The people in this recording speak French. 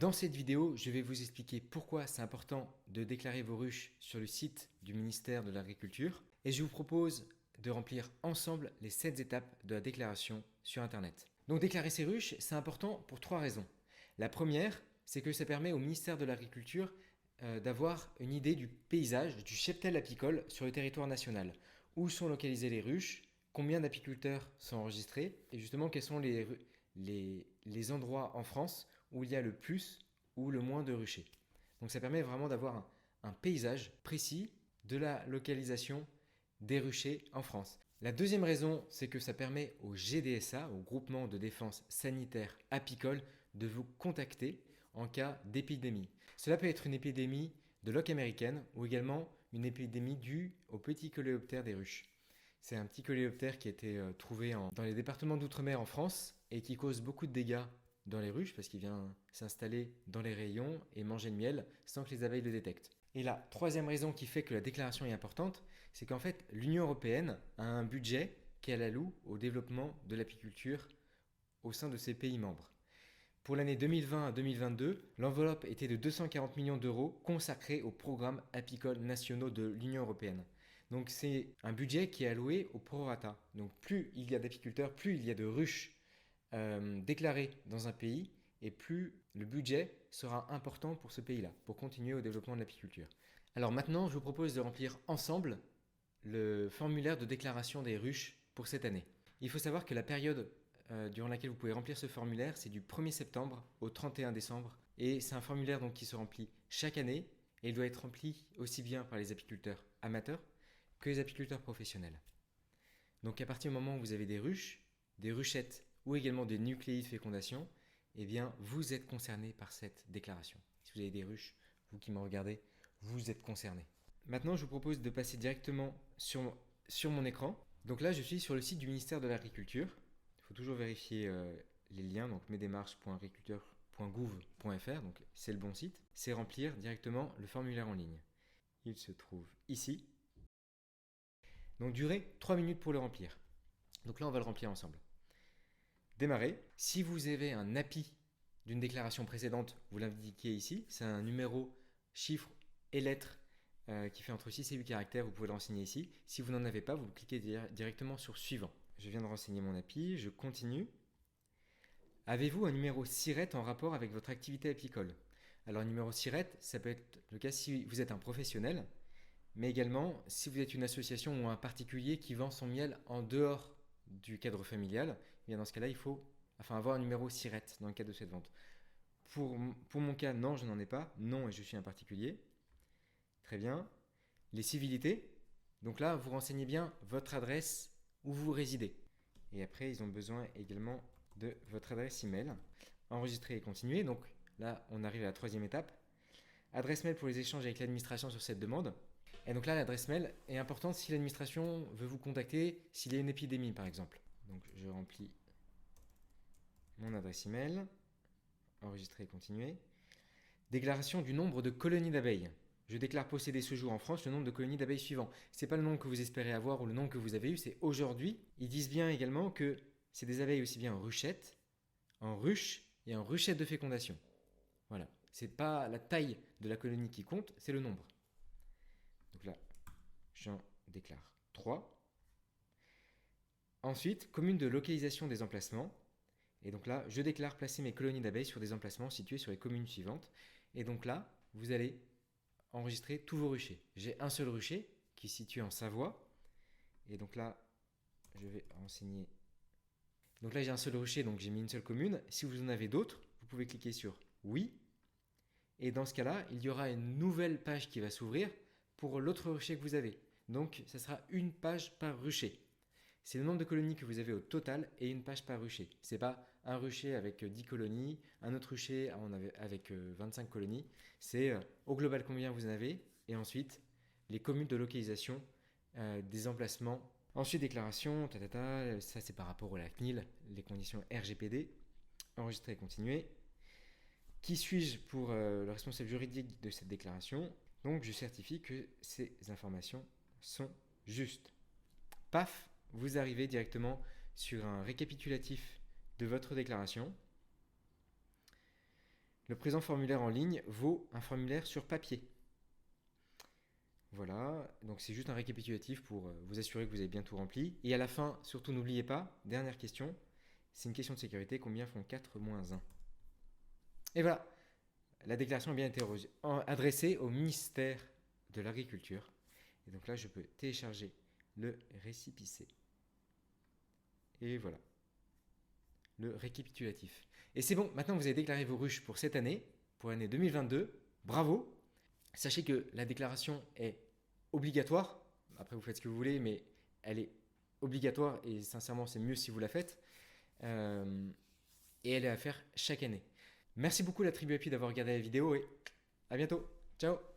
Dans cette vidéo, je vais vous expliquer pourquoi c'est important de déclarer vos ruches sur le site du ministère de l'Agriculture et je vous propose de remplir ensemble les 7 étapes de la déclaration sur Internet. Donc déclarer ses ruches, c'est important pour 3 raisons. La première, c'est que ça permet au ministère de l'Agriculture d'avoir une idée du paysage, du cheptel apicole sur le territoire national. Où sont localisées les ruches, combien d'apiculteurs sont enregistrés et justement quels sont les endroits en France où il y a le plus ou le moins de ruchers. Donc ça permet vraiment d'avoir un paysage précis de la localisation des ruchers en France. La deuxième raison, c'est que ça permet au GDSA, au groupement de défense sanitaire apicole, de vous contacter en cas d'épidémie. Cela peut être une épidémie de loque américaine ou également une épidémie due au petit coléoptère des ruches. C'est un petit coléoptère qui a été trouvé dans les départements d'outre-mer en France et qui cause beaucoup de dégâts dans les ruches parce qu'il vient s'installer dans les rayons et manger le miel sans que les abeilles le détectent. Et la troisième raison qui fait que la déclaration est importante, c'est qu'en fait l'Union européenne a un budget qu'elle alloue au développement de l'apiculture au sein de ses pays membres. Pour l'année 2020 à 2022, l'enveloppe était de 240 millions d'euros consacrés aux programmes apicoles nationaux de l'Union européenne. Donc c'est un budget qui est alloué au prorata. Donc plus il y a d'apiculteurs, plus il y a de ruches déclarées dans un pays, et plus le budget sera important pour ce pays-là, pour continuer au développement de l'apiculture. Alors maintenant, je vous propose de remplir ensemble le formulaire de déclaration des ruches pour cette année. Il faut savoir que la période durant laquelle vous pouvez remplir ce formulaire, c'est du 1er septembre au 31 décembre. Et c'est un formulaire donc qui se remplit chaque année et il doit être rempli aussi bien par les apiculteurs amateurs que les apiculteurs professionnels. Donc à partir du moment où vous avez des ruches, des ruchettes ou également des nucléides de fécondation, eh bien vous êtes concerné par cette déclaration. Si vous avez des ruches, vous qui me regardez, vous êtes concerné. Maintenant, je vous propose de passer directement sur mon écran. Donc là, je suis sur le site du ministère de l'Agriculture. Il faut toujours vérifier les liens, donc mesdémarches.agriculture.gouv.fr, donc c'est le bon site. C'est remplir directement le formulaire en ligne. Il se trouve ici. Donc durée 3 minutes pour le remplir. Donc là, on va le remplir ensemble. Démarrer. Si vous avez un API d'une déclaration précédente, vous l'indiquez ici. C'est un numéro, chiffre et lettre qui fait entre 6 et 8 caractères. Vous pouvez le renseigner ici. Si vous n'en avez pas, vous cliquez directement sur suivant. Je viens de renseigner mon API, je continue. Avez-vous un numéro SIRET en rapport avec votre activité apicole? Alors, un numéro SIRET, ça peut être le cas si vous êtes un professionnel, mais également si vous êtes une association ou un particulier qui vend son miel en dehors du cadre familial. Et bien dans ce cas-là, il faut avoir un numéro SIRET dans le cadre de cette vente. Pour mon cas, non, je n'en ai pas. Non, et je suis un particulier. Très bien. Les civilités. Donc là, vous renseignez bien votre adresse où vous résidez. Et après, ils ont besoin également de votre adresse email. Enregistrer et continuer. Donc là, on arrive à la troisième étape. Adresse mail pour les échanges avec l'administration sur cette demande. Et donc là, l'adresse mail est importante si l'administration veut vous contacter s'il y a une épidémie, par exemple. Donc je remplis mon adresse email. Enregistrer et continuer. Déclaration du nombre de colonies d'abeilles. Je déclare posséder ce jour en France le nombre de colonies d'abeilles suivant. Ce n'est pas le nombre que vous espérez avoir ou le nombre que vous avez eu, c'est aujourd'hui. Ils disent bien également que c'est des abeilles aussi bien en ruchette, en ruche et en ruchette de fécondation. Voilà. Ce n'est pas la taille de la colonie qui compte, c'est le nombre. Donc là, j'en déclare 3. Ensuite, commune de localisation des emplacements. Et donc là, je déclare placer mes colonies d'abeilles sur des emplacements situés sur les communes suivantes. Et donc là, vous allez enregistrer tous vos ruchers. J'ai un seul rucher qui est situé en Savoie. Et donc là, je vais renseigner. Donc là, j'ai un seul rucher, donc j'ai mis une seule commune. Si vous en avez d'autres, vous pouvez cliquer sur oui. Et dans ce cas-là, il y aura une nouvelle page qui va s'ouvrir pour l'autre rucher que vous avez. Donc, ça sera une page par rucher. C'est le nombre de colonies que vous avez au total et une page par rucher. Ce n'est pas un rucher avec 10 colonies, un autre rucher avec 25 colonies. C'est au global combien vous en avez et ensuite les communes de localisation des emplacements. Ensuite, déclaration, ça c'est par rapport à la CNIL, les conditions RGPD. Enregistrer et continuer. Qui suis-je pour le responsable juridique de cette déclaration? Donc, je certifie que ces informations sont justes. Paf, vous arrivez directement sur un récapitulatif de votre déclaration. Le présent formulaire en ligne vaut un formulaire sur papier. Voilà, donc c'est juste un récapitulatif pour vous assurer que vous avez bien tout rempli. Et à la fin, surtout n'oubliez pas, dernière question, c'est une question de sécurité, combien font 4 moins 1? Et voilà, la déclaration a bien été adressée au ministère de l'Agriculture. Et donc là, je peux télécharger le récépissé. Et voilà, le récapitulatif. Et c'est bon, maintenant vous avez déclaré vos ruches pour cette année, pour l'année 2022. Bravo! Sachez que la déclaration est obligatoire. Après, vous faites ce que vous voulez, mais elle est obligatoire et sincèrement, c'est mieux si vous la faites. Et elle est à faire chaque année. Merci beaucoup la tribu Happy d'avoir regardé la vidéo et à bientôt. Ciao!